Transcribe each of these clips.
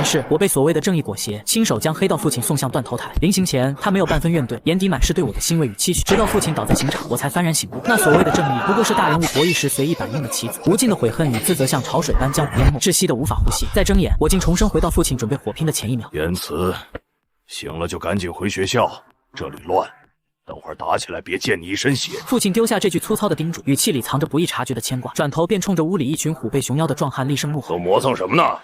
是我被所谓的正义裹挟，亲手将黑道父亲送向断头台。临行前，他没有半分怨怼，眼底满是对我的欣慰与期许。直到父亲倒在刑场，我才幡然醒悟，那所谓的正义，不过是大人物博弈时随意摆弄的棋子。无尽的悔恨与自责像潮水般将我淹没，窒息的无法呼吸。再睁眼，我竟重生回到父亲准备火拼的前一秒。言辞，醒了就赶紧回学校，这里乱。 等会儿打起来，别溅你一身血！父亲丢下这句粗糙的叮嘱，语气里藏着不易察觉的牵挂，转头便冲着屋里一群虎背熊腰的壮汉厉声怒吼：“都磨蹭什么呢？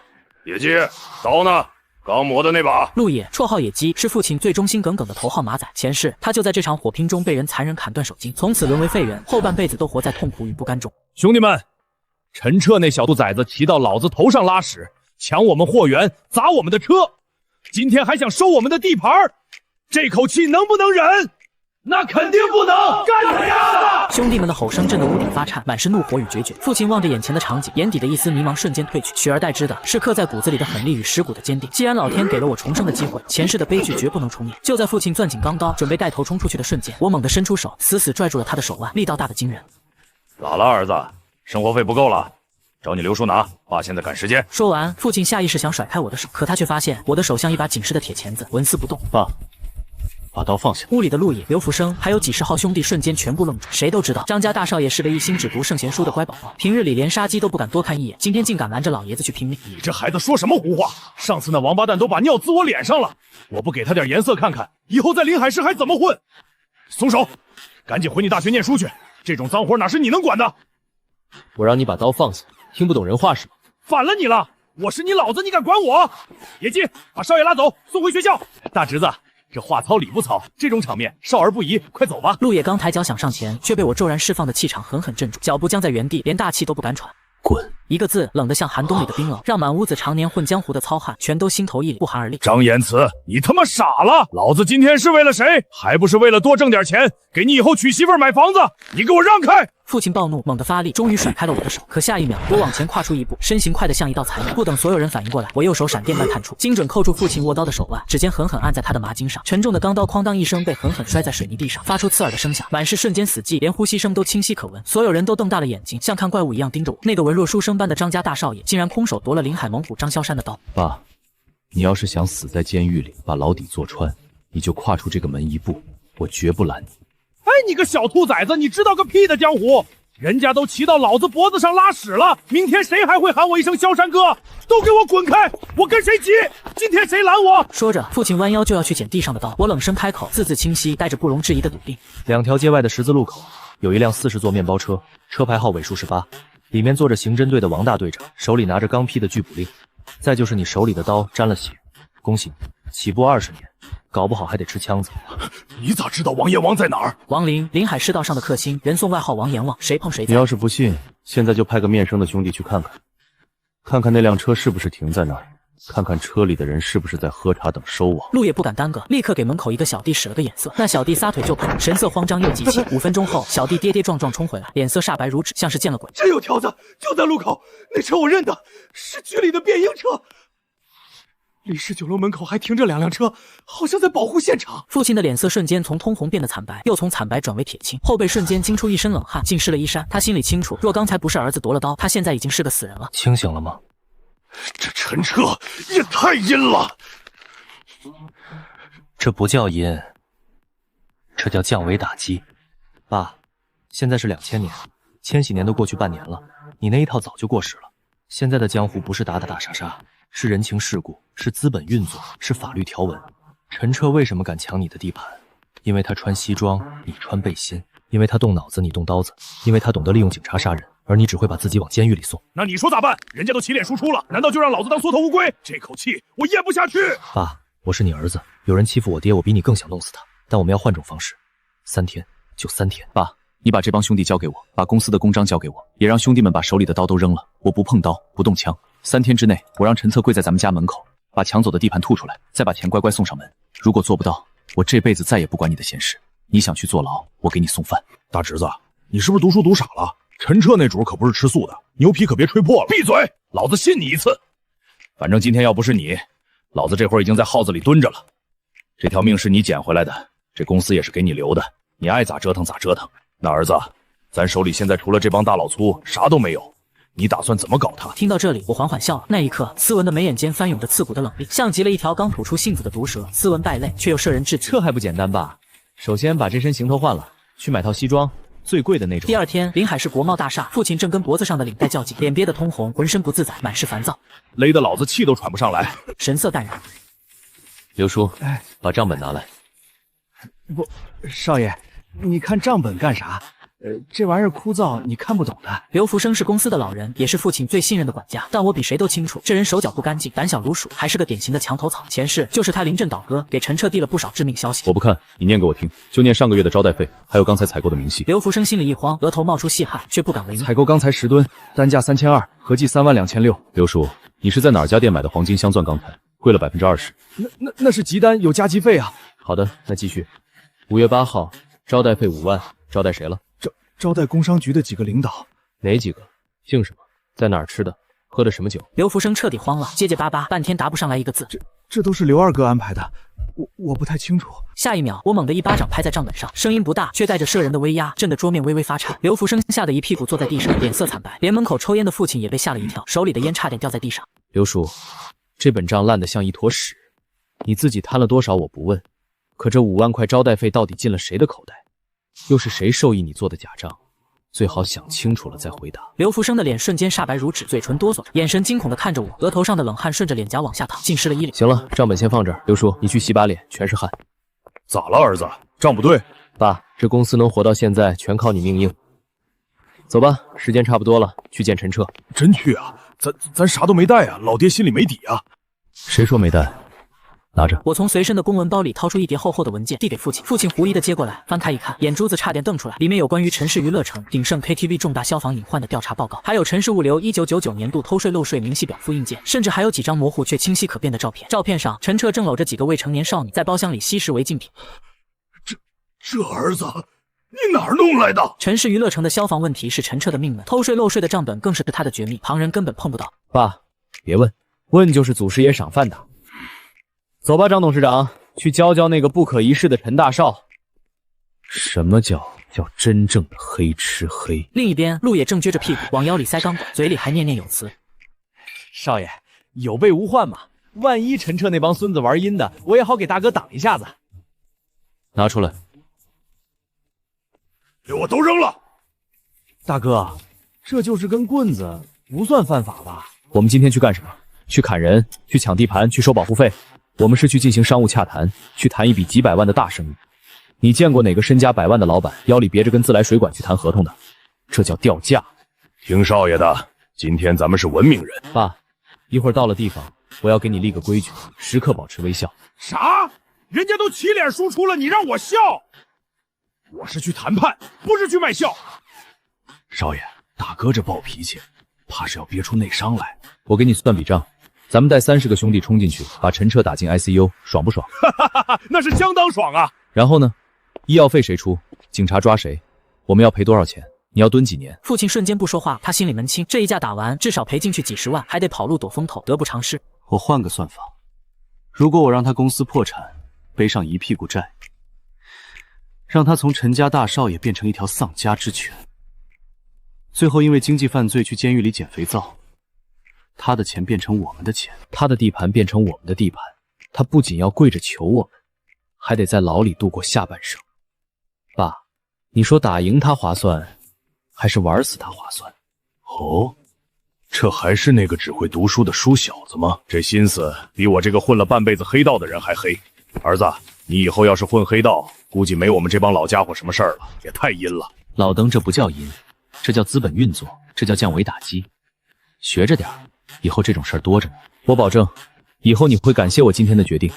野鸡，刀呢？刚磨的那把。”陆野，绰号野鸡，是父亲最忠心耿耿的头号马仔。前世他就在这场火拼中被人残忍砍断手筋，从此沦为废人，后半辈子都活在痛苦与不甘中。兄弟们，陈彻那小兔崽子骑到老子头上拉屎，抢我们货源，砸我们的车，今天还想收我们的地盘，这口气能不能忍？ 那肯定不能！干他丫的！兄弟们的吼声震得屋顶发颤，满是怒火与决绝。父亲望着眼前的场景，眼底的一丝迷茫瞬间褪去，取而代之的是刻在骨子里的狠戾与蚀骨的坚定。既然老天给了我重生的机会，前世的悲剧绝不能重演。就在父亲攥紧钢刀，准备带头冲出去的瞬间，我猛地伸出手，死死拽住了他的手腕，力道大得惊人。咋了，儿子？生活费不够了？找你刘叔拿，爸现在赶时间。说完，父亲下意识想甩开我的手，可他却发现我的手像一把紧实的铁钳子，纹丝不动。爸。 把刀放下！屋里的陆野、刘福生还有几十号兄弟瞬间全部愣住。谁都知道张家大少爷是个一心只读圣贤书的乖宝宝，平日里连杀鸡都不敢多看一眼，今天竟敢瞒着老爷子去拼命。你这孩子说什么胡话？上次那王八蛋都把尿滋我脸上了，我不给他点颜色看看，以后在临海市还怎么混？松手！赶紧回你大学念书去，这种脏活哪是你能管的？我让你把刀放下，听不懂人话是吗？反了你了！我是你老子，你敢管我？野鸡，把少爷拉走，送回学校。大侄子。 这话糙理不糙，这种场面少儿不宜，快走吧！陆野刚抬脚想上前，却被我骤然释放的气场狠狠镇住，脚步僵在原地，连大气都不敢喘。滚！一个字，冷得像寒冬里的冰冷，让满屋子常年混江湖的糙汉全都心头一凛，不寒而栗。张言辞，你他妈傻了！老子今天是为了谁？还不是为了多挣点钱，给你以后娶媳妇买房子？你给我让开！ 父亲暴怒，猛地发力，终于甩开了我的手。可下一秒，我往前跨出一步，身形快得像一道残影。不等所有人反应过来，我右手闪电般探出，精准扣住父亲握刀的手腕，指尖狠狠按在他的麻筋上。沉重的钢刀哐当一声被狠狠摔在水泥地上，发出刺耳的声响，满是瞬间死寂，连呼吸声都清晰可闻。所有人都瞪大了眼睛，像看怪物一样盯着我。那个文弱书生般的张家大少爷，竟然空手夺了临海猛虎张萧山的刀。爸，你要是想死在监狱里，把牢底坐穿，你就跨出这个门一步，我绝不拦你。哎，你个小兔崽子，你知道个屁的江湖！ 人家都骑到老子脖子上拉屎了，明天谁还会喊我一声萧山哥？都给我滚开！我跟谁急？今天谁拦我？说着，父亲弯腰就要去捡地上的刀，我冷声开口，字字清晰，带着不容置疑的笃定。2条街外的十字路口，有一辆40座面包车，车牌号尾数18，里面坐着刑侦队的王大队长，手里拿着刚批的拘捕令。再就是你手里的刀沾了血，恭喜你，起步20年。 搞不好还得吃枪子。你咋知道王阎王在哪儿？王林，临海世道上的克星，人送外号王阎王，谁碰谁你要是不信，现在就派个面生的兄弟去看看，看看那辆车是不是停在那儿，看看车里的人是不是在喝茶等收网。路也不敢耽搁，立刻给门口一个小弟使了个眼色。那小弟撒腿就跑，神色慌张又急切。5分钟后，小弟跌跌撞撞冲回来，脸色煞白如纸，像是见了鬼。真有条子，就在路口，那车我认得，是局里的便衣车。 李氏酒楼门口还停着2辆车，好像在保护现场。父亲的脸色瞬间从通红变得惨白，又从惨白转为铁青，后背瞬间惊出一身冷汗，浸湿了衣衫。他心里清楚，若刚才不是儿子夺了刀，他现在已经是个死人了。清醒了吗？这陈彻也太阴了！这不叫阴，这叫降维打击。爸，现在是2000年，千禧年都过去半年了，你那一套早就过时了。现在的江湖不是打打打杀杀。 是人情世故，是资本运作，是法律条文。陈彻为什么敢抢你的地盘？因为他穿西装，你穿背心；因为他动脑子，你动刀子；因为他懂得利用警察杀人，而你只会把自己往监狱里送。那你说咋办？人家都起脸输出了，难道就让老子当缩头乌龟？这口气我咽不下去。爸，我是你儿子，有人欺负我爹，我比你更想弄死他。但我们要换种方式，3天，就3天。爸，你把这帮兄弟交给我，把公司的公章交给我，也让兄弟们把手里的刀都扔了。我不碰刀，不动枪。 3天之内，我让陈策跪在咱们家门口，把抢走的地盘吐出来，再把钱乖乖送上门。如果做不到，我这辈子再也不管你的闲事。你想去坐牢，我给你送饭。大侄子，你是不是读书读傻了？陈彻那主可不是吃素的，牛皮可别吹破了。闭嘴，老子信你一次。反正今天要不是你，老子这会儿已经在耗子里蹲着了。这条命是你捡回来的，这公司也是给你留的，你爱咋折腾咋折腾。那儿子，咱手里现在除了这帮大老粗啥都没有。你打算怎么搞他？听到这里，我缓缓笑了。那一刻，斯文的眉眼间翻涌着刺骨的冷厉，像极了一条刚吐出信子的毒蛇。斯文败类，却又摄人至极。这还不简单吧？首先把这身行头换了，去买套西装，最贵的那种。第二天，临海市国贸大厦，父亲正跟脖子上的领带较劲，脸憋得通红，浑身不自在，满是烦躁，勒得老子气都喘不上来。神色淡然。刘叔，把账本拿来。不，少爷，你看账本干啥？这玩意儿枯燥，你看不懂的。刘福生是公司的老人，也是父亲最信任的管家，但我比谁都清楚，这人手脚不干净，胆小如鼠，还是个典型的墙头草。前世就是他临阵倒戈，给陈彻递了不少致命消息。我不看，你念给我听，就念上个月的招待费，还有刚才采购的明细。刘福生心里一慌，额头冒出细汗，却不敢违逆。采购钢材10吨，单价3200，合计32600。刘叔，你是在哪家店买的黄金镶钻钢材？贵了20%。那是急单，有加急费啊。好的，那继续。5月8号，招待费5万，招待谁了？招待工商局的几个领导。哪几个？姓什么？在哪儿吃的？喝的什么酒？刘福生彻底慌了，结结巴巴，半天答不上来一个字。这都是刘二哥安排的，我不太清楚。下一秒，我猛地一巴掌拍在账本上，声音不大，却带着摄人的威压，震得桌面微微发颤。刘福生吓得一屁股坐在地上，脸色惨白，连门口抽烟的父亲也被吓了一跳，手里的烟差点掉在地上。刘叔，这本账烂得像一坨屎，你自己贪了多少我不问，可这5万块招待费到底进了谁的口袋？又是谁授意你做的假账？最好想清楚了再回答。刘福生的脸瞬间煞白如纸，嘴唇哆嗦着，眼神惊恐地看着我，额头上的冷汗顺着脸颊往下淌，浸湿了衣领。行了，账本先放这儿。刘叔，你去洗把脸，全是汗。咋了，儿子？账不对？爸，这公司能活到现在，全靠你命硬。走吧，时间差不多了，去见陈彻。真去啊？咱啥都没带啊，老爹心里没底啊。谁说没带？拿着。我从随身的公文包里掏出一叠厚厚的文件，递给父亲。父亲狐疑地接过来，翻开一看，眼珠子差点瞪出来。里面有关于陈氏娱乐城、鼎盛 KTV 重大消防隐患的调查报告，还有陈氏物流1999年度偷税漏税明细表复印件，甚至还有几张模糊却清晰可辨的照片。照片上，陈彻正搂着几个未成年少女，在包厢里吸食违禁品。这儿子，你哪儿弄来的？陈氏娱乐城的消防问题是陈彻的命门，偷税漏税的账本更是他的绝密，旁人根本碰不到。爸，别问，问就是祖师爷赏饭的。走吧，张董事长，去教教那个不可一世的陈大少，什么叫真正的黑吃黑？另一边，陆也正撅着屁股往腰里塞钢管，嘴里还念念有词：“少爷有备无患嘛，万一陈彻那帮孙子玩阴的，我也好给大哥挡一下子。”拿出来。给我都扔了！大哥，这就是根棍子，不算犯法吧？我们今天去干什么？去砍人，去抢地盘，去收保护费。我们是去进行商务洽谈，去谈一笔几百万的大生意。你见过哪个身家100万的老板腰里别着根自来水管去谈合同的？这叫掉价。听少爷的，今天咱们是文明人。爸，一会儿到了地方，我要给你立个规矩，时刻保持微笑。啥？人家都起脸输出了，你让我笑？我是去谈判，不是去卖笑。少爷，大哥这暴脾气，怕是要憋出内伤来。我给你算笔账。咱们带30个兄弟冲进去，把陈彻打进 ICU，爽不爽？那是相当爽啊！然后呢？医药费谁出？警察抓谁？我们要赔多少钱？你要蹲几年？父亲瞬间不说话，他心里门清，这一架打完，至少赔进去几10万，还得跑路躲风头，得不偿失。我换个算法，如果我让他公司破产，背上一屁股债，让他从陈家大少爷变成一条丧家之犬，最后因为经济犯罪去监狱里捡肥皂。他的钱变成我们的钱，他的地盘变成我们的地盘，他不仅要跪着求我们，还得在牢里度过下半生。爸，你说打赢他划算，还是玩死他划算？哦，这还是那个只会读书的书小子吗？这心思比我这个混了半辈子黑道的人还黑。儿子，你以后要是混黑道，估计没我们这帮老家伙什么事儿了，也太阴了。老登，这不叫阴，这叫资本运作，这叫降维打击。学着点儿。以后这种事儿多着呢，我保证，以后你会感谢我今天的决定。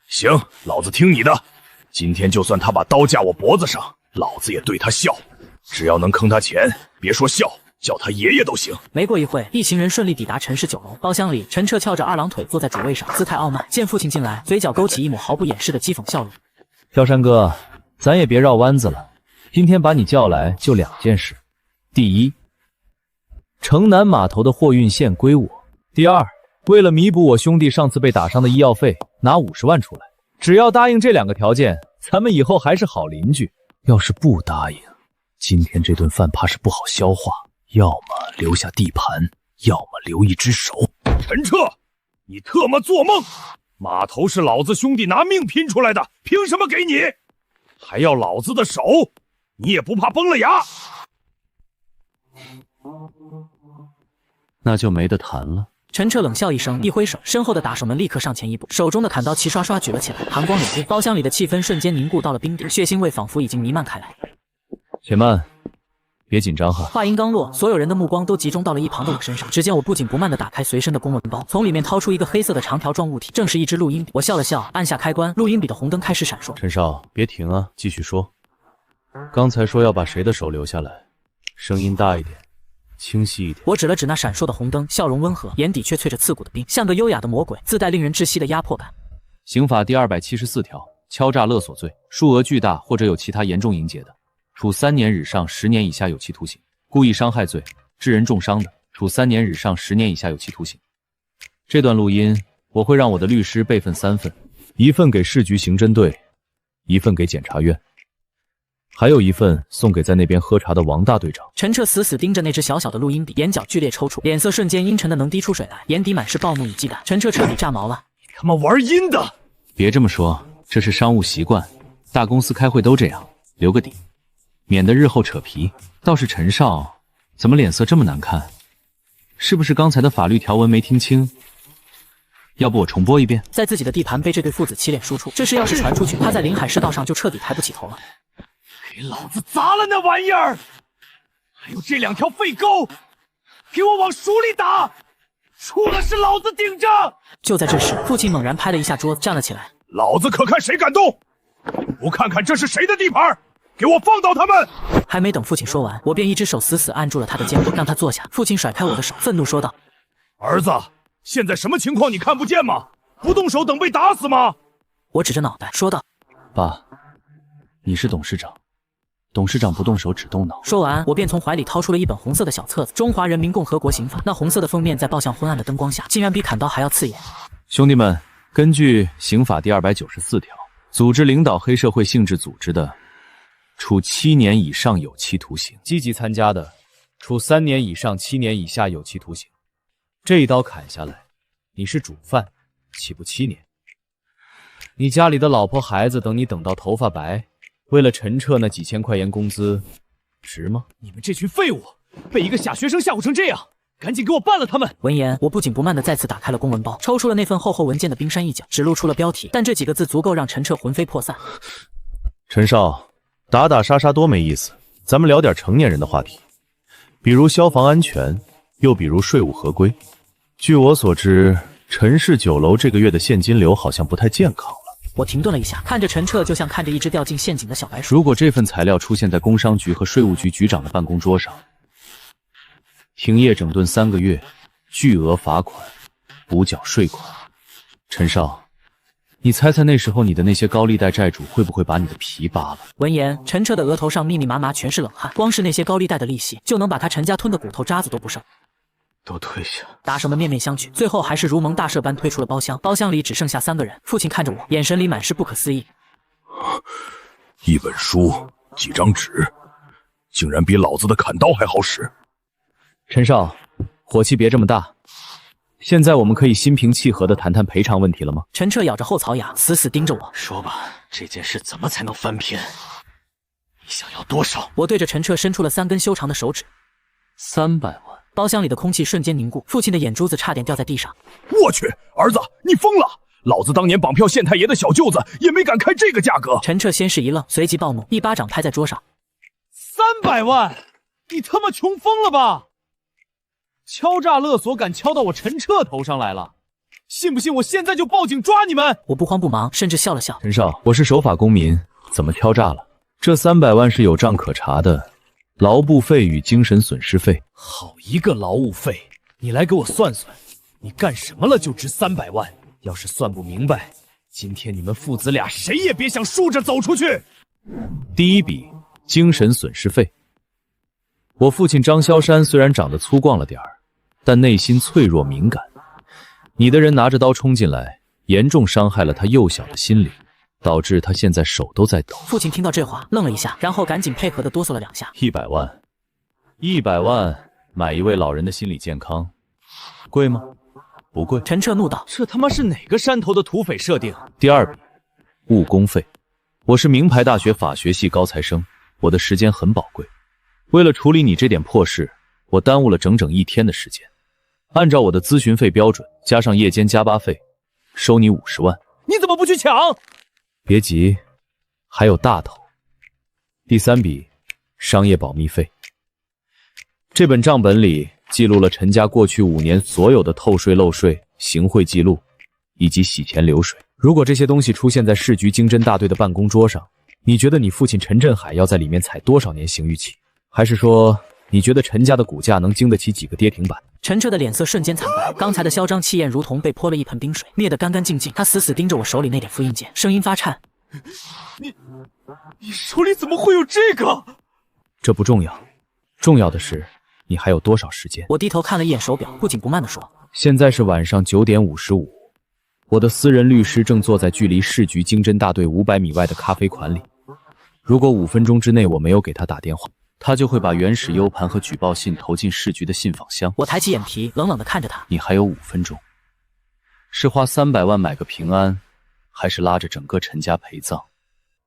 行，老子听你的。今天就算他把刀架我脖子上，老子也对他笑。只要能坑他钱，别说笑，叫他爷爷都行。没过一会，一行人顺利抵达陈氏酒楼。包厢里，陈彻翘着2郎腿坐在主位上，姿态傲慢。见父亲进来，嘴角勾起一抹毫不掩饰的讥讽笑容。萧山哥，咱也别绕弯子了，今天把你叫来就2件事。第一，城南码头的货运线归我。第二，为了弥补我兄弟上次被打伤的医药费，拿50万出来。只要答应这2个条件，咱们以后还是好邻居。要是不答应，今天这顿饭怕是不好消化。要么留下地盘，要么留一只手。陈彻，你特么做梦！码头是老子兄弟拿命拼出来的，凭什么给你？还要老子的手？你也不怕崩了牙？那就没得谈了。陈彻冷笑一声，一挥手，身后的打手们立刻上前一步，手中的砍刀齐刷刷举了起来，寒光凛冽，包厢里的气氛瞬间凝固到了冰点，血腥味仿佛已经弥漫开来。且慢，别紧张哈。话音刚落，所有人的目光都集中到了一旁的我身上。只见我不紧不慢地打开随身的公文包，从里面掏出一个黑色的长条状物体，正是一支录音笔。我笑了笑，按下开关，录音笔的红灯开始闪烁。陈少，别停啊，继续说。刚才说要把谁的手留下来，声音大一点，清晰一点。我指了指那闪烁的红灯，笑容温和，眼底却淬着刺骨的冰，像个优雅的魔鬼，自带令人窒息的压迫感。刑法第274条，敲诈勒索罪，数额巨大或者有其他严重情节的，处3年以上10年以下有期徒刑；故意伤害罪，致人重伤的，处3年以上10年以下有期徒刑。这段录音我会让我的律师备份3份，一份给市局刑侦队，一份给检察院，还有一份送给在那边喝茶的王大队长。陈彻死死盯着那只小小的录音笔，眼角剧烈抽搐，脸色瞬间阴沉的能滴出水来，眼底满是暴怒与忌惮。陈彻彻底炸毛了，他妈玩阴的！别这么说，这是商务习惯，大公司开会都这样，留个底，免得日后扯皮。倒是陈少，怎么脸色这么难看？是不是刚才的法律条文没听清？要不我重播一遍？在自己的地盘被这对父子起脸输出，这事要是传出去，他在临海世道上就彻底抬不起头了。给老子砸了那玩意儿！还有这2条废沟，给我往鼠里打！出了事老子顶着！就在这时，父亲猛然拍了一下桌子，站了起来。老子可看谁敢动！不看看这是谁的地盘，给我放倒他们！还没等父亲说完，我便一只手死死按住了他的肩膀，让他坐下。父亲甩开我的手，愤怒说道：“儿子，现在什么情况你看不见吗？不动手等被打死吗？”我指着脑袋说道：“爸，你是董事长。董事长不动手只动脑。”说完，我便从怀里掏出了一本红色的小册子《中华人民共和国刑法》。那红色的封面在爆向昏暗的灯光下，竟然比砍刀还要刺眼。兄弟们，根据刑法第294条，组织领导黑社会性质组织的，处7年以上有期徒刑；积极参加的，处3年以上7年以下有期徒刑。这一刀砍下来，你是主犯，起步7年。你家里的老婆孩子等你等到头发白，为了陈彻那几千块钱工资，值吗？你们这群废物，被一个傻学生吓唬成这样，赶紧给我办了他们！闻言，我不紧不慢地再次打开了公文包，抽出了那份厚厚文件的冰山一角，只露出了标题，但这几个字足够让陈彻魂飞魄散。陈少，打打杀杀多没意思，咱们聊点成年人的话题，比如消防安全，又比如税务合规。据我所知，陈氏酒楼这个月的现金流好像不太健康了。我停顿了一下，看着陈彻，就像看着一只掉进陷阱的小白鼠。如果这份材料出现在工商局和税务局局长的办公桌上，停业整顿3个月，巨额罚款，补缴税款。陈少，你猜猜那时候你的那些高利贷债主会不会把你的皮扒了？闻言，陈彻的额头上密密麻麻全是冷汗，光是那些高利贷的利息，就能把他陈家吞的骨头渣子都不剩。都退下！打手们面面相觑，最后还是如蒙大赦般退出了包厢。包厢里只剩下3个人，父亲看着我，眼神里满是不可思议。一本书，几张纸，竟然比老子的砍刀还好使。陈少，火气别这么大。现在我们可以心平气和地谈谈赔偿问题了吗？陈彻咬着后槽牙，死死盯着我。说吧，这件事怎么才能翻篇？你想要多少？我对着陈彻伸出了3根修长的手指。300万。包厢里的空气瞬间凝固，父亲的眼珠子差点掉在地上。我去，儿子，你疯了！老子当年绑票县太爷的小舅子也没敢开这个价格。陈彻先是一愣，随即暴怒，一巴掌拍在桌上。300万？你他妈穷疯了吧？敲诈勒索敢敲到我陈彻头上来了，信不信我现在就报警抓你们？我不慌不忙，甚至笑了笑。陈少，我是守法公民，怎么敲诈了？这300万是有账可查的，劳务费与精神损失费。好一个劳务费！你来给我算算，你干什么了就值300万？要是算不明白，今天你们父子俩谁也别想竖着走出去。第一笔，精神损失费。我父亲张萧山虽然长得粗犷了点儿，但内心脆弱敏感。你的人拿着刀冲进来，严重伤害了他幼小的心灵，导致他现在手都在抖。父亲听到这话，愣了一下，然后赶紧配合地哆嗦了2下。100万，100万，买一位老人的心理健康，贵吗？不贵。陈彻怒道：“这他妈是哪个山头的土匪设定？”第二笔，误工费。我是名牌大学法学系高材生，我的时间很宝贵。为了处理你这点破事，我耽误了整整1天的时间。按照我的咨询费标准，加上夜间加班费，收你50万。你怎么不去抢？别急，还有大头。第3笔，商业保密费。这本账本里记录了陈家过去5年所有的透税漏税、行贿记录，以及洗钱流水。如果这些东西出现在市局经侦大队的办公桌上，你觉得你父亲陈振海要在里面踩多少年刑狱期？还是说，你觉得陈家的股价能经得起几个跌停板？陈彻的脸色瞬间惨白，刚才的嚣张气焰如同被泼了一盆冰水，灭得干干净净。他死死盯着我手里那点复印件，声音发颤：“你手里怎么会有这个？”这不重要，重要的是你还有多少时间。我低头看了一眼手表，不紧不慢地说：“现在是晚上9点55，我的私人律师正坐在距离市局经侦大队500米外的咖啡馆里。如果5分钟之内我没有给他打电话，他就会把原始 U 盘和举报信投进市局的信访箱。”我抬起眼皮，冷冷地看着他：“你还有5分钟，是花300万买个平安，还是拉着整个陈家陪葬？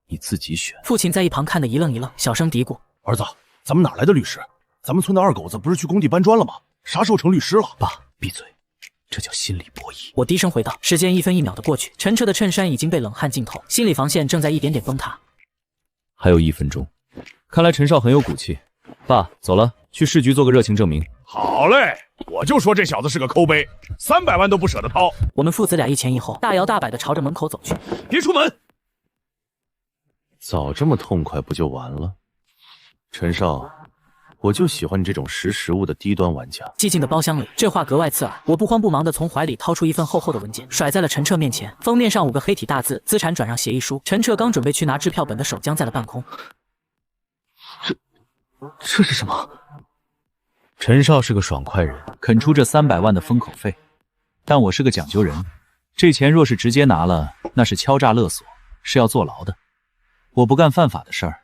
你自己选。”父亲在一旁看得一愣一愣，小声嘀咕：“儿子，咱们哪来的律师？咱们村的二狗子不是去工地搬砖了吗？啥时候成律师了？”爸，闭嘴，这叫心理博弈。我低声回道。时间1分1秒的过去，陈彻的衬衫已经被冷汗浸透，心理防线正在一点点崩塌。还有1分钟。看来陈少很有骨气。爸，走了，去市局做个热情证明。好嘞，我就说这小子是个抠背，300万都不舍得掏。我们父子俩一前一后，大摇大摆地朝着门口走去。别出门！早这么痛快不就完了？陈少，我就喜欢你这种识时务的低端玩家。寂静的包厢里，这话格外刺耳。我不慌不忙地从怀里掏出一份厚厚的文件，甩在了陈彻面前。封面上5个黑体大字：资产转让协议书。陈彻刚准备去拿支票本的手僵在了半空。这是什么？陈少是个爽快人，肯出这300万的封口费，但我是个讲究人，这钱若是直接拿了，那是敲诈勒索，是要坐牢的。我不干犯法的事儿，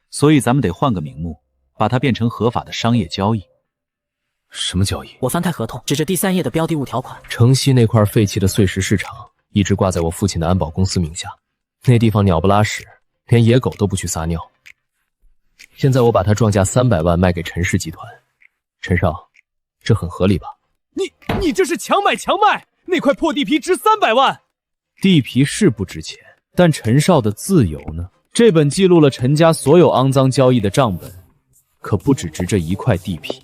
所以咱们得换个名目，把它变成合法的商业交易。什么交易？我翻开合同，指着第3页的标的物条款：城西那块废弃的碎石市场一直挂在我父亲的安保公司名下，那地方鸟不拉屎，连野狗都不去撒尿。现在我把它撞价300万卖给陈氏集团，陈少，这很合理吧？你这是强买强卖，那块破地皮值300万。地皮是不值钱，但陈少的自由呢？这本记录了陈家所有肮脏交易的账本，可不只值这1块地皮。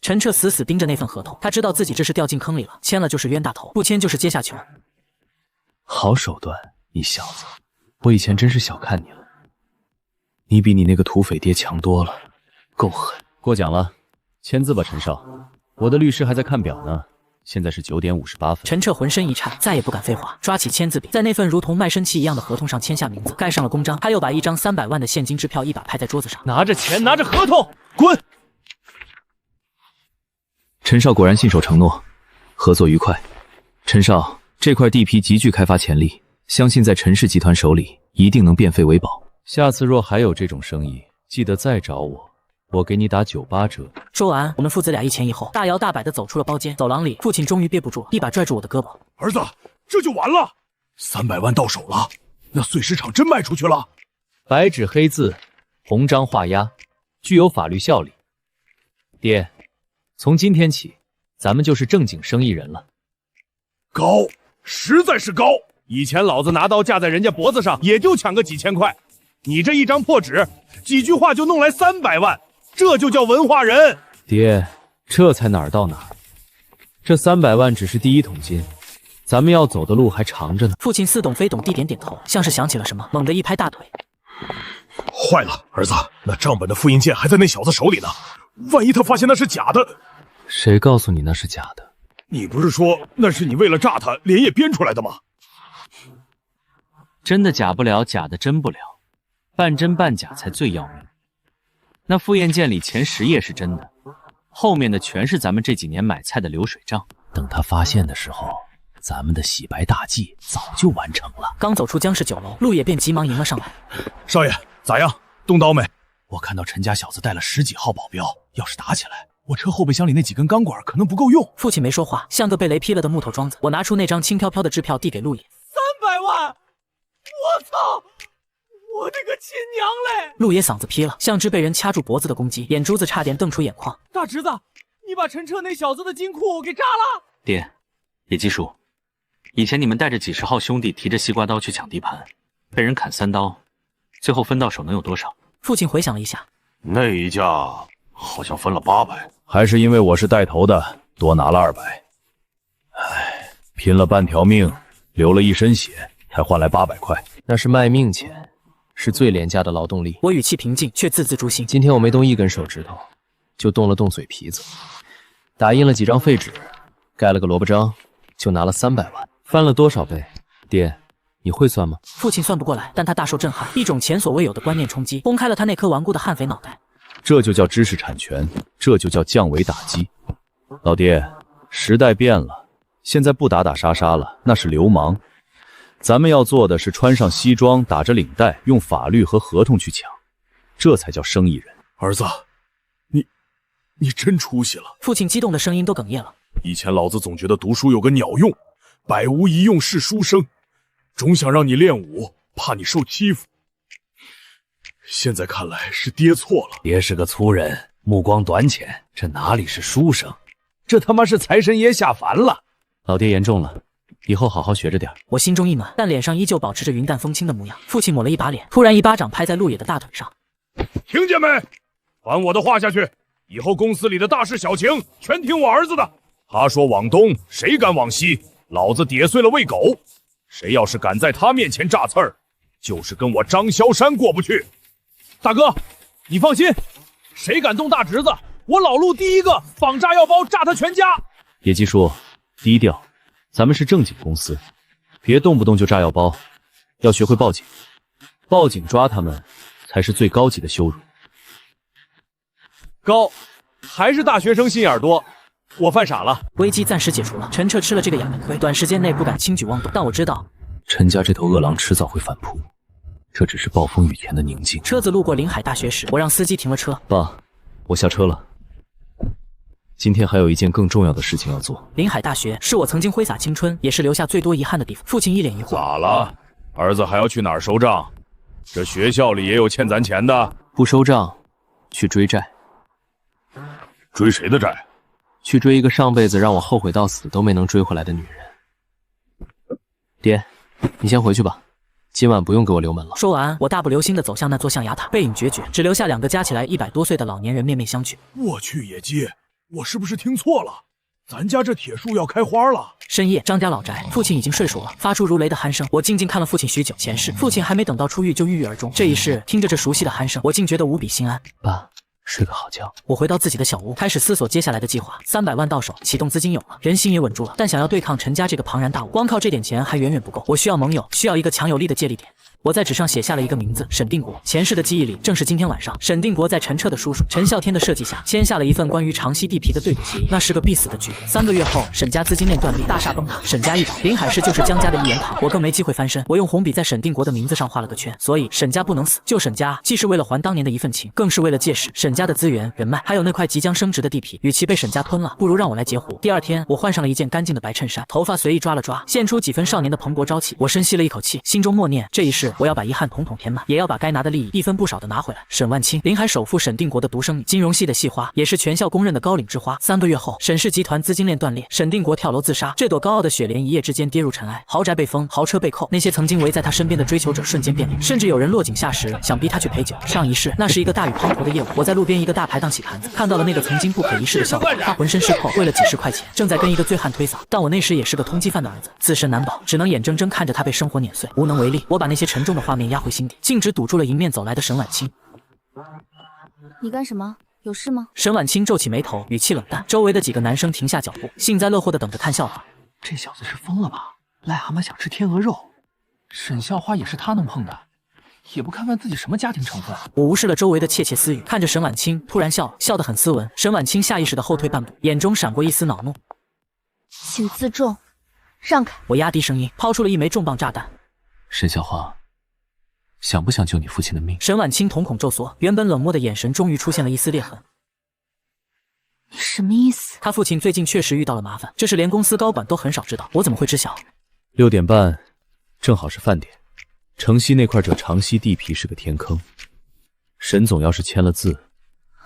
陈彻死死盯着那份合同，他知道自己这是掉进坑里了，签了就是冤大头，不签就是阶下囚。好手段，你小子，我以前真是小看你了。你比你那个土匪爹强多了，够狠。过奖了，签字吧，陈少。我的律师还在看表呢，现在是9点58分。陈彻浑身一颤，再也不敢废话，抓起签字笔，在那份如同卖身契一样的合同上签下名字，盖上了公章。他又把一张300万的现金支票一把拍在桌子上，拿着钱，拿着合同，滚！陈少果然信守承诺，合作愉快。陈少，这块地皮极具开发潜力，相信在陈氏集团手里一定能变废为宝。下次若还有这种生意，记得再找我，我给你打98折。说完，我们父子俩一前一后，大摇大摆地走出了包间。走廊里，父亲终于憋不住了，一把拽住我的胳膊：“儿子，这就完了？300万到手了，那碎石场真卖出去了？”白纸黑字，红章画押，具有法律效力。爹，从今天起，咱们就是正经生意人了。高，实在是高！以前老子拿刀架在人家脖子上，也就抢个几千块。你这一张破纸，几句话就弄来300万，这就叫文化人。爹，这才哪儿到哪儿，这300万只是第1桶金，咱们要走的路还长着呢。父亲似懂非懂地点点头，像是想起了什么，猛地一拍大腿：“坏了，儿子，那账本的复印件还在那小子手里呢，万一他发现那是假的……谁告诉你那是假的？你不是说那是你为了炸他连夜编出来的吗？真的假不了，假的真不了，半真半假才最要命。那复印件里前10页是真的，后面的全是咱们这几年买菜的流水账。等他发现的时候，咱们的洗白大计早就完成了。”刚走出江氏酒楼，陆野便急忙迎了上来：“少爷，咋样？动刀没？”我看到陈家小子带了10几号保镖，要是打起来，我车后备箱里那几根钢管可能不够用。父亲没说话，像个被雷劈了的木头桩子。我拿出那张轻飘飘的支票递给陆野300万！我操！我的个亲娘嘞！陆野嗓子劈了，像只被人掐住脖子的公鸡，眼珠子差点瞪出眼眶。大侄子，你把陈彻那小子的金库给炸了！爹，野鸡叔，以前你们带着几十号兄弟提着西瓜刀去抢地盘，被人砍3刀，最后分到手能有多少？父亲回想了一下，那一架好像分了800，还是因为我是带头的，多拿了200。唉，拼了半条命，流了一身血，才换来800块。那是卖命钱，是最廉价的劳动力。我语气平静，却字字诛心。今天我没动一根手指头，就动了动嘴皮子，打印了几张废纸，盖了个萝卜章，就拿了300万，翻了多少倍？爹，你会算吗？父亲算不过来，但他大受震撼，一种前所未有的观念冲击，崩开了他那颗顽固的悍匪脑袋。这就叫知识产权，这就叫降维打击。老爹，时代变了，现在不打打杀杀了，那是流氓。咱们要做的是穿上西装，打着领带，用法律和合同去抢，这才叫生意人。儿子，你真出息了！父亲激动的声音都哽咽了。以前老子总觉得读书有个鸟用，百无一用是书生，总想让你练武，怕你受欺负。现在看来是爹错了。爹是个粗人，目光短浅，这哪里是书生，这他妈是财神爷下凡了。老爹言重了，以后好好学着点。我心中一暖，但脸上依旧保持着云淡风轻的模样。父亲抹了一把脸，突然一巴掌拍在陆野的大腿上。听见没？传我的话下去，以后公司里的大事小情全听我儿子的。他说往东，谁敢往西，老子跌碎了喂狗。谁要是敢在他面前炸刺儿，就是跟我张萧山过不去。大哥，你放心，谁敢动大侄子，我老陆第一个绑炸药包炸他全家。野鸡叔，低调，咱们是正经公司，别动不动就炸药包，要学会报警，报警抓他们才是最高级的羞辱。高，还是大学生心眼多，我犯傻了。危机暂时解除了，陈彻吃了这个哑巴亏，短时间内不敢轻举妄动，但我知道陈家这头饿狼迟早会反扑，这只是暴风雨前的宁静。车子路过临海大学时，我让司机停了车。爸，我下车了。今天还有一件更重要的事情要做。临海大学是我曾经挥洒青春，也是留下最多遗憾的地方。父亲一脸疑惑：咋了？儿子还要去哪儿收账？这学校里也有欠咱钱的。不收账，去追债。追谁的债？去追一个上辈子让我后悔到死都没能追回来的女人。爹，你先回去吧，今晚不用给我留门了。说完，我大步流星地走向那座象牙塔，背影决绝，只留下2个加起来100多岁的老年人面面相觑。我去，野鸡，我是不是听错了？咱家这铁树要开花了。深夜，张家老宅，父亲已经睡熟了，发出如雷的鼾声。我静静看了父亲许久。前世，父亲还没等到出狱就郁郁而终。这一世，听着这熟悉的鼾声，我竟觉得无比心安。爸，睡个好觉。我回到自己的小屋，开始思索接下来的计划。300万到手，启动资金有了，人心也稳住了，但想要对抗陈家这个庞然大物，光靠这点钱还远远不够。我需要盟友，需要一个强有力的借力点。我在纸上写下了一个名字：沈定国。前世的记忆里，正是今天晚上，沈定国在陈彻的叔叔陈啸天的设计下，签下了一份关于长溪地皮的对赌协议。那是个必死的局。3个月后，沈家资金链断裂，大厦崩塌，沈家一倒，临海市就是江家的一言堂，我更没机会翻身。我用红笔在沈定国的名字上画了个圈，所以沈家不能死。救沈家，既是为了还当年的一份情，更是为了借势沈家的资源、人脉，还有那块即将升值的地皮。与其被沈家吞了，不如让我来截胡。第二天，我换上了一件干净的白衬衫，头发随意抓了抓，现出几分少年的蓬勃朝气。我深吸了一口气，心中默念：这一世，我要把遗憾统统填满，也要把该拿的利益一分不少的拿回来。沈万清，临海首富沈定国的独生女，金融系的系花，也是全校公认的高岭之花。3个月后，沈氏集团资金链断裂，沈定国跳楼自杀，这朵高傲的雪莲一夜之间跌入尘埃，豪宅被封，豪车被扣，那些曾经围在他身边的追求者瞬间变脸，甚至有人落井下石，想逼他去陪酒。上一世，那是一个大雨滂沱的夜晚，我在路边一个大排档洗盘子，看到了那个曾经不可一世的笑话，他浑身是扣，为了几10块钱，正在跟一个醉汉推搡，但我那时也是个通缉犯的儿子，自身难保，只能眼睁睁看着他被生活碾碎，无能为力。我把那些沉重的画面压回心底，径直堵住了迎面走来的沈婉清。你干什么？有事吗？沈婉清皱起眉头，语气冷淡。周围的几个男生停下脚步，幸灾乐祸地等着看笑话。这小子是疯了吧？癞蛤蟆想吃天鹅肉，沈校花也是他能碰的，也不看看自己什么家庭成分。我无视了周围的窃窃私语，看着沈婉清，突然笑得很斯文。沈婉清下意识地后退半步，眼中闪过一丝恼怒。请自重，让开！我压低声音，抛出了一枚重磅炸弹。沈校花，想不想救你父亲的命？沈婉清瞳孔骤缩，原本冷漠的眼神终于出现了一丝裂痕。你什么意思？他父亲最近确实遇到了麻烦，这是连公司高管都很少知道，我怎么会知晓？6点半，正好是饭点。城西那块者长溪地皮是个天坑，沈总要是签了字，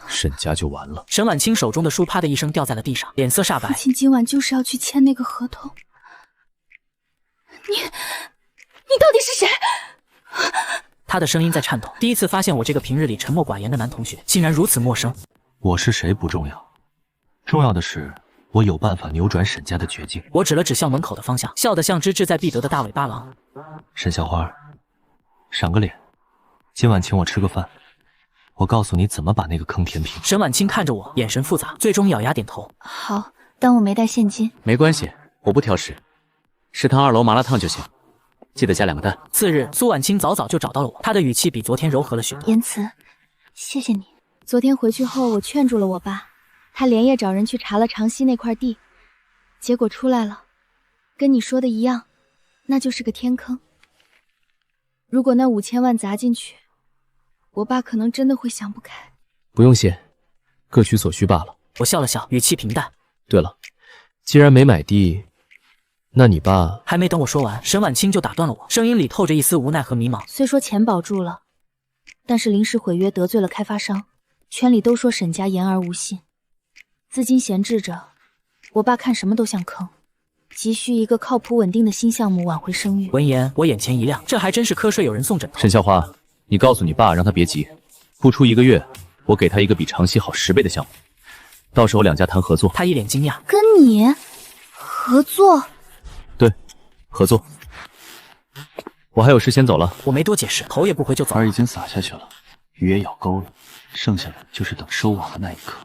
沈家就完了。沈婉清手中的书啪的一声掉在了地上，脸色煞白。父亲今晚就是要去签那个合同。你到底是谁？他的声音在颤抖。第一次发现我这个平日里沉默寡言的男同学，竟然如此陌生。我是谁不重要，重要的是我有办法扭转沈家的绝境。我指了指校门口的方向，笑得像只志在必得的大尾巴狼。沈校花，赏个脸，今晚请我吃个饭，我告诉你怎么把那个坑填平。沈婉清看着我，眼神复杂，最终咬牙点头。好，但我没带现金。没关系，我不挑食，食堂2楼麻辣烫就行，记得加2个蛋。次日，苏婉清早早就找到了我，她的语气比昨天柔和了许多。言辞，谢谢你。昨天回去后，我劝住了我爸，他连夜找人去查了长溪那块地，结果出来了，跟你说的一样，那就是个天坑。如果那5000万砸进去，我爸可能真的会想不开。不用谢，各取所需罢了。我笑了笑，语气平淡。对了，既然没买地，那你爸……还没等我说完，沈婉清就打断了我，声音里透着一丝无奈和迷茫。虽说钱保住了，但是临时毁约得罪了开发商，圈里都说沈家言而无信，资金闲置着，我爸看什么都像坑，急需一个靠谱稳定的新项目挽回声誉。闻言，我眼前一亮，这还真是瞌睡有人送枕头。沈校花，你告诉你爸让他别急，不出1个月，我给他一个比长溪好10倍的项目，到时候2家谈合作。他一脸惊讶，跟你合作？对，合作。我还有事先走了。我没多解释，头也不回就走了。饵已经撒下去了，鱼也咬钩了，剩下的就是等收网的那一刻。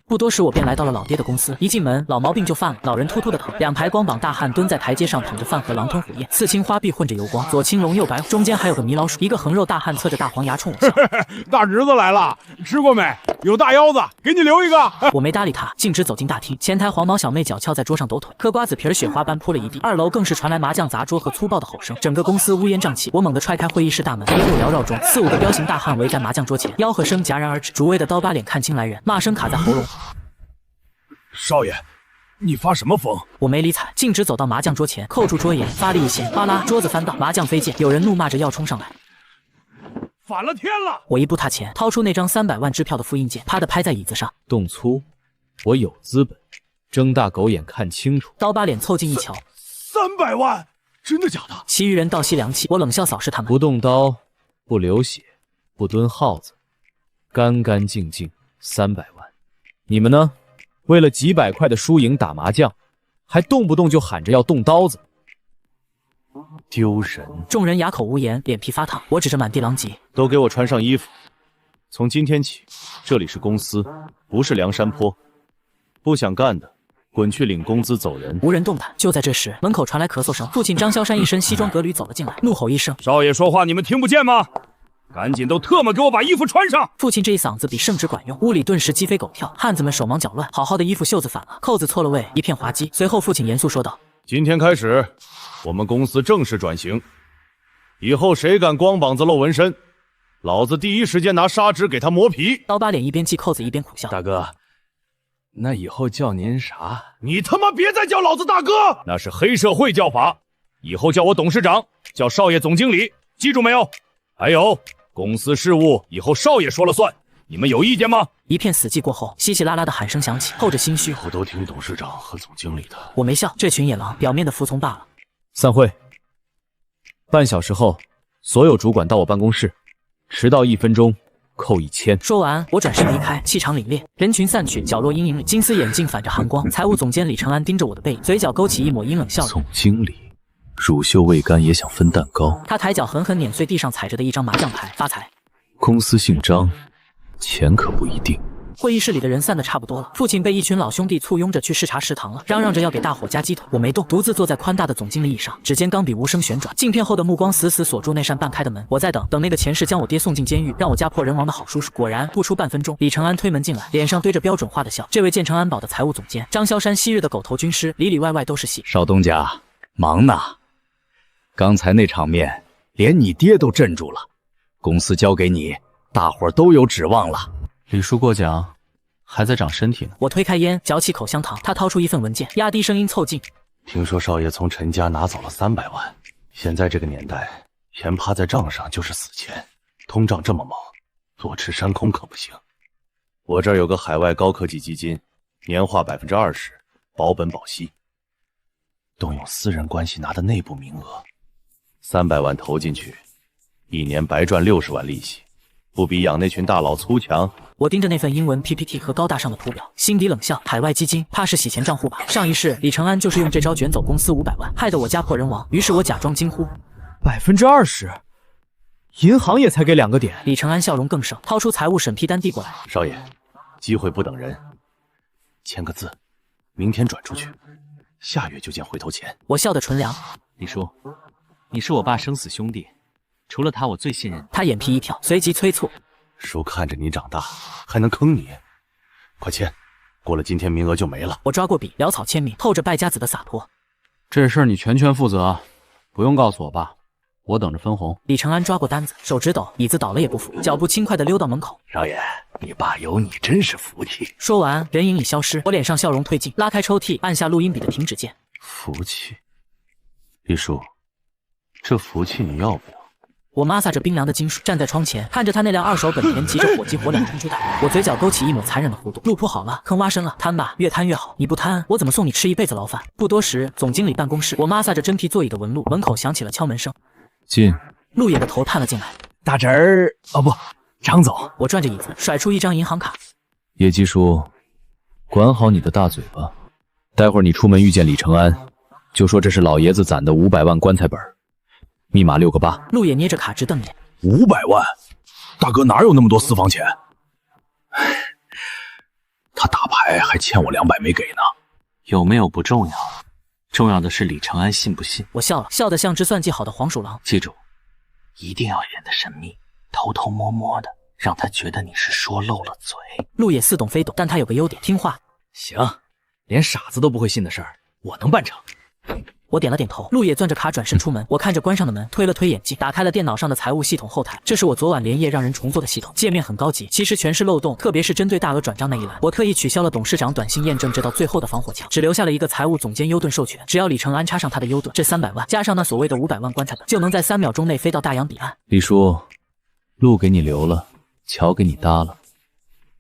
不多时，我便来到了老爹的公司。一进门，老毛病就犯了，老人秃秃的疼，2排光膀大汉蹲在台阶上捧着饭盒，狼吞虎咽，刺青花臂混着油光，左青龙右白虎，中间还有个迷老鼠。一个横肉大汉侧着大黄牙冲我笑。大侄子来了，吃过没？有大腰子，给你留一个。我没搭理他，径直走进大厅。前台黄毛小妹脚翘在桌上抖腿，嗑瓜子皮儿雪花般铺了一地。2楼更是传来麻将砸桌和粗暴的吼声，整个公司乌烟瘴气。我猛地踹开会议室大门，一路缭绕中，4、5个彪形大汉围在麻将桌前，吆喝声戛然而止。主位的刀疤脸看清来人，骂声卡在喉咙。少爷，你发什么疯？我没理睬，径直走到麻将桌前，扣住桌沿，发力一掀，哗啦，桌子翻倒，麻将飞溅，有人怒骂着要冲上来。反了天了！我一步踏前，掏出那张300万支票的复印件，啪的拍在椅子上。动粗，我有资本，睁大狗眼看清楚。刀疤脸凑近一瞧，300万，真的假的？其余人倒吸凉气。我冷笑扫视他们，不动刀，不流血，不蹲耗子，干干净净300万。你们呢？为了几百块的输赢打麻将，还动不动就喊着要动刀子，丢人！众人哑口无言，脸皮发烫。我指着满地狼藉，都给我穿上衣服。从今天起，这里是公司，不是梁山坡。不想干的，滚去领工资走人。无人动弹。就在这时，门口传来咳嗽声，父亲张萧山一身西装革履走了进来，怒吼一声：“少爷说话，你们听不见吗？赶紧都特么给我把衣服穿上！”父亲这一嗓子比圣旨管用，屋里顿时鸡飞狗跳，汉子们手忙脚乱，好好的衣服袖子反了，扣子错了位，一片滑稽。随后父亲严肃说道：“今天开始，我们公司正式转型，以后谁敢光膀子露纹身，老子第一时间拿砂纸给他磨皮。”刀疤脸一边系扣子一边苦笑：“大哥，那以后叫您啥？你他妈别再叫老子大哥，那是黑社会叫法。以后叫我董事长，叫少爷总经理，记住没有？还有。公司事务以后少爷说了算，你们有意见吗？”一片死寂过后，稀稀拉拉的喊声响起，透着心虚。我都听董事长和总经理的。我没笑，这群野狼表面的服从罢了。散会。半小时后，所有主管到我办公室，迟到1分钟扣1000。说完，我转身离开，气场凛冽。人群散去，角落阴影里，金丝眼镜反着寒光。财务总监李承安盯着我的背影，嘴角勾起一抹阴冷笑容。总经理。乳臭未干也想分蛋糕。他抬脚狠狠碾碎地上踩着的一张麻将牌，发财。公司姓张，钱可不一定。会议室里的人散得差不多了，父亲被一群老兄弟簇拥着去视察食堂了，嚷嚷着要给大伙加鸡腿。我没动，独自坐在宽大的总经理椅上，指尖钢笔无声旋转，镜片后的目光死死锁住那扇半开的门。我在等那个前世将我爹送进监狱，让我家破人亡的好叔叔。果然不出半分钟，李承安推门进来，脸上堆着标准化的笑。这位建成安保的财务总监张萧山，昔日的狗头军师，里里外外都是戏。少东家，忙呢。刚才那场面，连你爹都镇住了。公司交给你，大伙儿都有指望了。李叔过奖，还在长身体呢。我推开烟，嚼起口香糖，他掏出一份文件，压低声音凑近。听说少爷从陈家拿走了300万，现在这个年代，钱趴在账上就是死钱，通胀这么猛，坐吃山空可不行。我这儿有个海外高科技基金，年化20%，保本保息。动用私人关系拿的内部名额，300万投进去，1年白赚60万利息，不比养那群大佬粗强？我盯着那份英文 PPT 和高大上的图表，心底冷笑：海外基金怕是洗钱账户吧？上一世李承安就是用这招卷走公司500万，害得我家破人亡。于是我假装惊呼：20%？银行也才给2个点。李承安笑容更盛，掏出财务审批单递过来。少爷，机会不等人，签个字，明天转出去，下月就见回头钱。我笑得纯良。李叔，你是我爸生死兄弟，除了他我最信任。他眼皮一跳，随即催促：叔看着你长大，还能坑你？快签，过了今天名额就没了。我抓过笔，潦草签名，透着败家子的洒脱。这事儿你全权负责，不用告诉我爸，我等着分红。李承安抓过单子，手指抖，椅子倒了也不服，脚步轻快地溜到门口。少爷，你爸有你真是福气。说完，人影已消失，我脸上笑容褪尽，拉开抽屉，按下录音笔的停止键。福气，李叔，这福气你要不要？我抹撒着冰凉的金属，站在窗前，看着他那辆2手本田骑着火急火燎冲出大我嘴角勾起一抹残忍的弧度。路铺好了，坑挖深了，摊吧，越摊越好。你不摊，我怎么送你吃一辈子牢饭？不多时，总经理办公室，我抹撒着真皮座椅的纹路，门口响起了敲门声。进。陆野的头探了进来。大侄儿，哦不，张总。我转着椅子，甩出一张银行卡。叶技叔，管好你的大嘴巴。待会儿你出门遇见李承安，就说这是老爷子攒的500万棺材本，密码6个8。陆野捏着卡直瞪眼。500万？大哥哪有那么多私房钱？他打牌还欠我200没给呢。有没有不重要，重要的是李承安信不信。我笑了，笑得像只算计好的黄鼠狼。记住，一定要演得神秘，偷偷摸摸的，让他觉得你是说漏了嘴。陆野似懂非懂，但他有个优点，听话。行，连傻子都不会信的事儿，我能办成。我点了点头，陆野攥着卡转身出门。我看着关上的门，推了推眼镜，打开了电脑上的财务系统后台。这是我昨晚连夜让人重做的系统，界面很高级，其实全是漏洞，特别是针对大额转账那一栏。我特意取消了董事长短信验证这道最后的防火墙，只留下了一个财务总监优盾授权。只要李承安插上他的优盾，这300万加上那所谓的500万棺材本，就能在3秒钟内飞到大洋彼岸。李叔，路给你留了，桥给你搭了，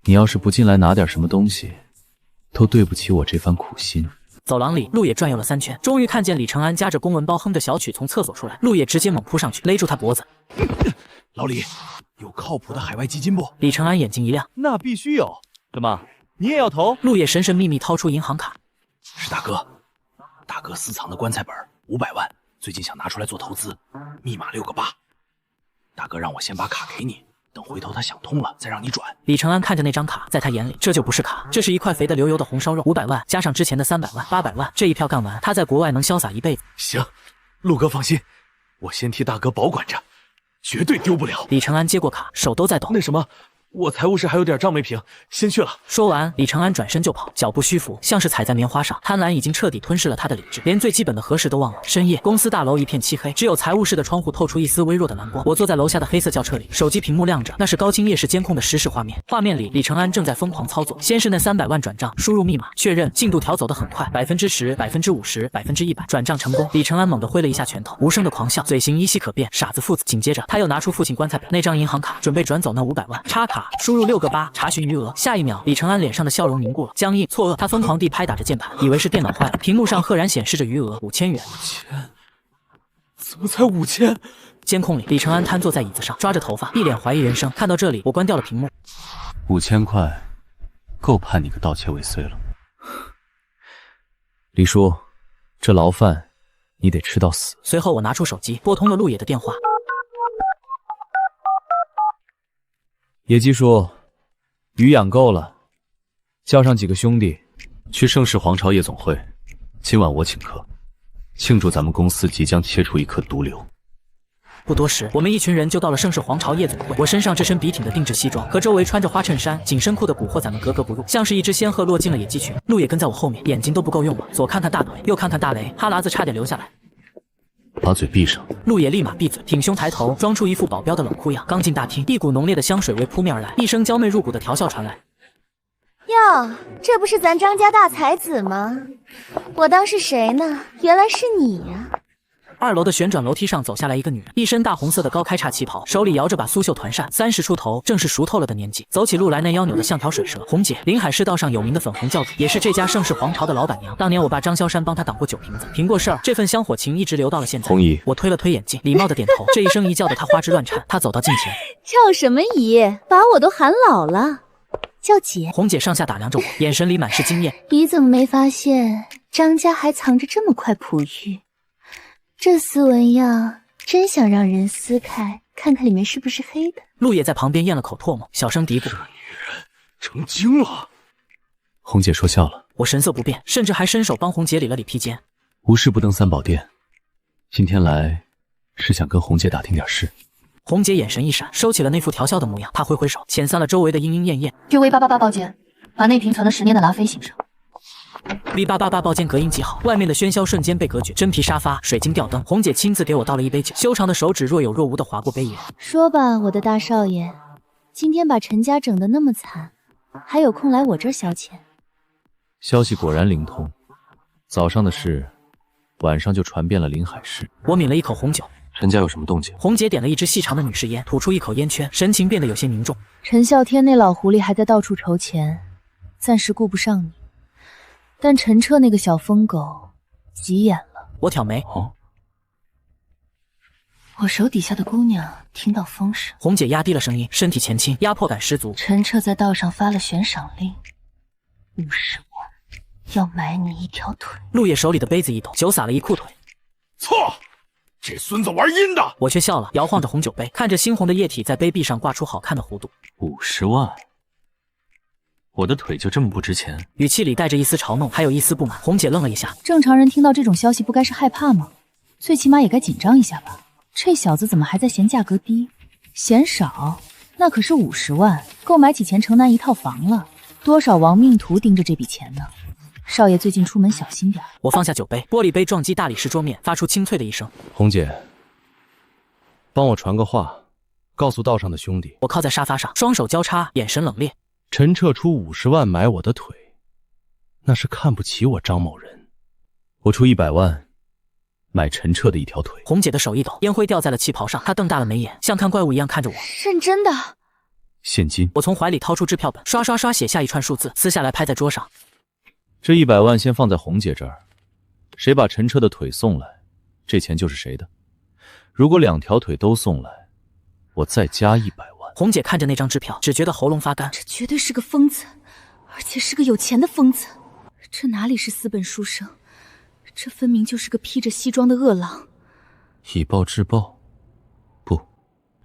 你要是不进来拿点什么东西，都对不起我这番苦心。走廊里，陆野转悠了3圈，终于看见李承安夹着公文包哼着小曲从厕所出来。陆野直接猛扑上去，勒住他脖子。老李，有靠谱的海外基金不？李承安眼睛一亮，那必须有。怎么，你也要投？陆野神神秘秘掏出银行卡。是大哥，大哥私藏的棺材本500万，最近想拿出来做投资，密码6个8。大哥让我先把卡给你，等回头他想通了再让你转。李承安看着那张卡，在他眼里这就不是卡，这是一块肥得流油的红烧肉。500万加上之前的300万，800万，这一票干完，他在国外能潇洒一辈子。行，陆哥放心，我先替大哥保管着，绝对丢不了。李承安接过卡，手都在抖。那什么，我财务室还有点账没平，先去了。说完，李承安转身就跑，脚步虚浮，像是踩在棉花上。贪婪已经彻底吞噬了他的理智，连最基本的核实都忘了。深夜，公司大楼一片漆黑，只有财务室的窗户透出一丝微弱的蓝光。我坐在楼下的黑色轿车里，手机屏幕亮着，那是高清夜视监控的实时画面。画面里，李承安正在疯狂操作，先是那300万转账，输入密码确认，进度条走得很快，10%、50%、100%，转账成功。李承安猛地挥了一下拳头，无声的狂笑，嘴型依稀可辨，傻子父子。紧接着，他又拿出父亲棺材本那张银行卡，准备转走那500万。插卡，输入6个8，查询余额。下一秒，李承安脸上的笑容凝固了，僵硬、错愕。他疯狂地拍打着键盘，以为是电脑坏了，屏幕上赫然显示着余额5000元。怎么才5000？监控里，李承安瘫坐在椅子上，抓着头发，一脸怀疑人生。看到这里，我关掉了屏幕。5000块，够判你个盗窃未遂了。李叔，这牢饭你得吃到死。随后，我拿出手机，拨通了陆野的电话。野技术，鱼养够了，叫上几个兄弟去盛世皇朝夜总会，今晚我请客，庆祝咱们公司即将切出一颗毒瘤。不多时，我们一群人就到了盛世皇朝夜总会。我身上这身笔挺的定制西装，和周围穿着花衬衫、紧身裤的古惑仔们格格不入，像是一只仙鹤落进了野鸡群。陆野跟在我后面，眼睛都不够用了，左看看大腿，右看看大雷，哈喇子差点流下来。把嘴闭上。陆野立马闭嘴，挺胸抬头，装出一副保镖的冷酷样。刚进大厅，一股浓烈的香水味扑面而来，一声娇媚入骨的调笑传来。哟，这不是咱张家大才子吗？我当是谁呢？原来是你呀！2楼的旋转楼梯上走下来一个女人，一身大红色的高开叉旗袍，手里摇着把苏绣团扇，30出头，正是熟透了的年纪。走起路来那腰扭得像条水蛇。红姐，临海市道上有名的粉红教主，也是这家盛世皇朝的老板娘。当年我爸张萧山帮她挡过酒瓶子，平过事儿，这份香火情一直留到了现在。红姨，我推了推眼镜，礼貌的点头。这一声一叫的她花枝乱颤。她走到近前，叫什么姨？把我都喊老了，叫姐。红姐上下打量着我，眼神里满是惊艳。姨怎么没发现张家还藏着这么块璞玉？这丝纹样真想让人撕开，看看里面是不是黑的。陆野在旁边咽了口唾沫，小声嘀咕：“这女人成精了。”红姐说笑了，我神色不变，甚至还伸手帮红姐理了理披肩。无事不登三宝殿，今天来是想跟红姐打听点事。红姐眼神一闪，收起了那副调笑的模样，她挥挥手，遣散了周围的莺莺燕燕。去 V888 包间，把那瓶存了10年的拉菲醒上。V888 包间隔音极好，外面的喧嚣瞬间被隔绝。真皮沙发，水晶吊灯，红姐亲自给我倒了一杯酒，修长的手指若有若无地划过杯沿。说吧，我的大少爷，今天把陈家整得那么惨，还有空来我这儿消遣？消息果然灵通，早上的事，晚上就传遍了临海市。我抿了一口红酒。陈家有什么动静？红姐点了一支细长的女士烟，吐出一口烟圈，神情变得有些凝重。陈啸天那老狐狸还在到处筹钱，暂时顾不上你。但陈彻那个小疯狗急眼了。我挑眉。我手底下的姑娘听到风声。红姐压低了声音，身体前倾，压迫感十足。陈彻在道上发了悬赏令，50万，要买你一条腿。陆野手里的杯子一抖，酒洒了一裤腿。错，这孙子玩阴的。我却笑了，摇晃着红酒杯，看着猩红的液体在杯壁上挂出好看的弧度。50万。我的腿就这么不值钱？语气里带着一丝嘲弄，还有一丝不满。红姐愣了一下。正常人听到这种消息不该是害怕吗？最起码也该紧张一下吧。这小子怎么还在嫌价格低？嫌少？那可是50万，够买起前城南一套房了。多少亡命徒盯着这笔钱呢？少爷最近出门小心点。我放下酒杯，玻璃杯撞击大理石桌面，发出清脆的一声。红姐，帮我传个话，告诉道上的兄弟。我靠在沙发上，双手交叉，眼神冷冽。陈彻出50万买我的腿，那是看不起我张某人。我出100万买陈彻的一条腿。红姐的手一抖，烟灰掉在了旗袍上，她瞪大了眉眼，像看怪物一样看着我。认真的？现金。我从怀里掏出支票本，刷刷刷写下一串数字，撕下来拍在桌上。这100万先放在红姐这儿，谁把陈彻的腿送来，这钱就是谁的。如果2条腿都送来，我再加100万。红姐看着那张支票，只觉得喉咙发干。这绝对是个疯子，而且是个有钱的疯子。这哪里是私本书生，这分明就是个披着西装的恶狼。以暴制暴？不，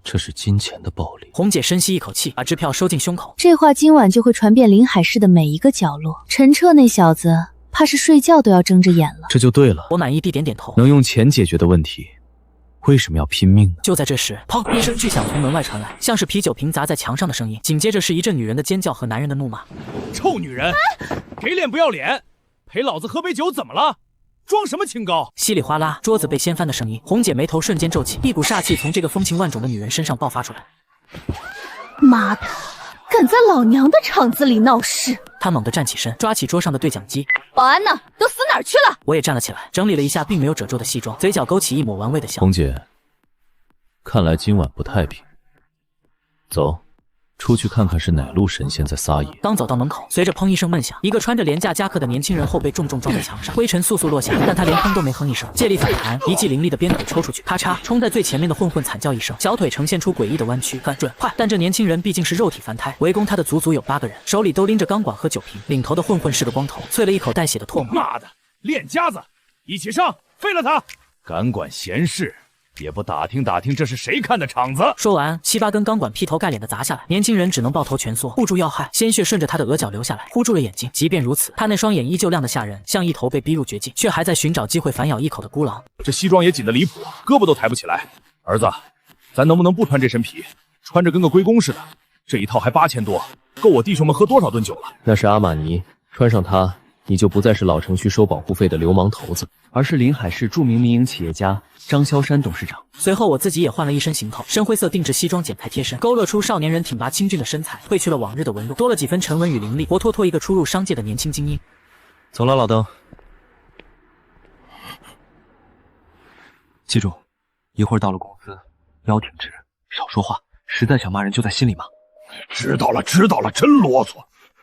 这是金钱的暴力。红姐深吸一口气，把支票收进胸口。这话今晚就会传遍临海市的每一个角落。陈彻那小子怕是睡觉都要睁着眼了。这就对了。我满意地点点头。能用钱解决的问题，为什么要拼命呢？就在这时，砰！一声巨响从门外传来，像是啤酒瓶砸在墙上的声音。紧接着是一阵女人的尖叫和男人的怒骂：“臭女人，给脸不要脸！陪老子喝杯酒怎么了？装什么清高？”稀里哗啦，桌子被掀翻的声音。红姐眉头瞬间皱起，一股煞气从这个风情万种的女人身上爆发出来。妈的，敢在老娘的场子里闹事！她猛地站起身，抓起桌上的对讲机：“保安呢？都死哪儿去了？”我也站了起来，整理了一下并没有褶皱的西装，嘴角勾起一抹玩味的笑。红姐，看来今晚不太平。走，出去看看是哪路神仙在撒野。刚走到门口，随着砰一声闷响，一个穿着廉价夹克的年轻人后背重重撞在墙上，灰尘簌簌落下，但他连哼都没哼一声，借力反弹，一记凌厉的鞭腿抽出去，咔嚓！冲在最前面的混混惨叫一声，小腿呈现出诡异的弯曲，很准快。但这年轻人毕竟是肉体凡胎，围攻他的足足有8个人，手里都拎着钢管和酒瓶，领头的混混是个光头，啐了一口带血的唾沫。妈的，练家子，一起上，废了他！敢管闲事，也不打听打听这是谁看的场子。说完，7、8根钢管劈头盖脸的砸下来，年轻人只能抱头蜷缩，护住要害，鲜血顺着他的额角流下来，糊住了眼睛。即便如此，他那双眼依旧亮得吓人，像一头被逼入绝境，却还在寻找机会反咬一口的孤狼。这西装也紧得离谱，胳膊都抬不起来。儿子，咱能不能不穿这身皮，穿着跟个龟公似的？这一套还8000多，够我弟兄们喝多少顿酒了？那是阿玛尼，穿上它你就不再是老城区收保护费的流氓头子，而是临海市著名民营企业家张萧山董事长。随后我自己也换了一身行头，深灰色定制西装剪裁贴身，勾勒出少年人挺拔清俊的身材，褪去了往日的纹路，多了几分沉稳与凌厉，活脱脱一个初入商界的年轻精英。走了，老邓。记住，一会儿到了公司，腰挺直，少说话，实在想骂人就在心里骂。知道了，知道了，真啰嗦。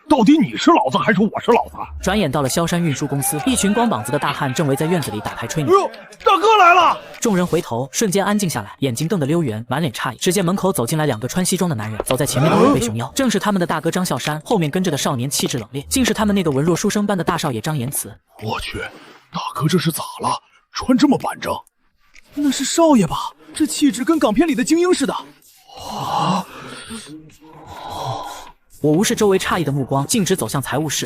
到底你是老子还是我是老子？转眼到了萧山运输公司，一群光膀子的大汉正围在院子里打牌吹牛。哎呦，大哥来了！众人回头，瞬间安静下来，眼睛瞪得溜圆，满脸诧异。只见门口走进来2个穿西装的男人，走在前面的驼背熊腰，正是他们的大哥张啸山，后面跟着的少年气质冷冽，竟是他们那个文弱书生般的大少爷张言辞。我去，大哥这是咋了？穿这么板正？那是少爷吧？这气质跟港片里的精英似的。我无视周围诧异的目光，径直走向财务室。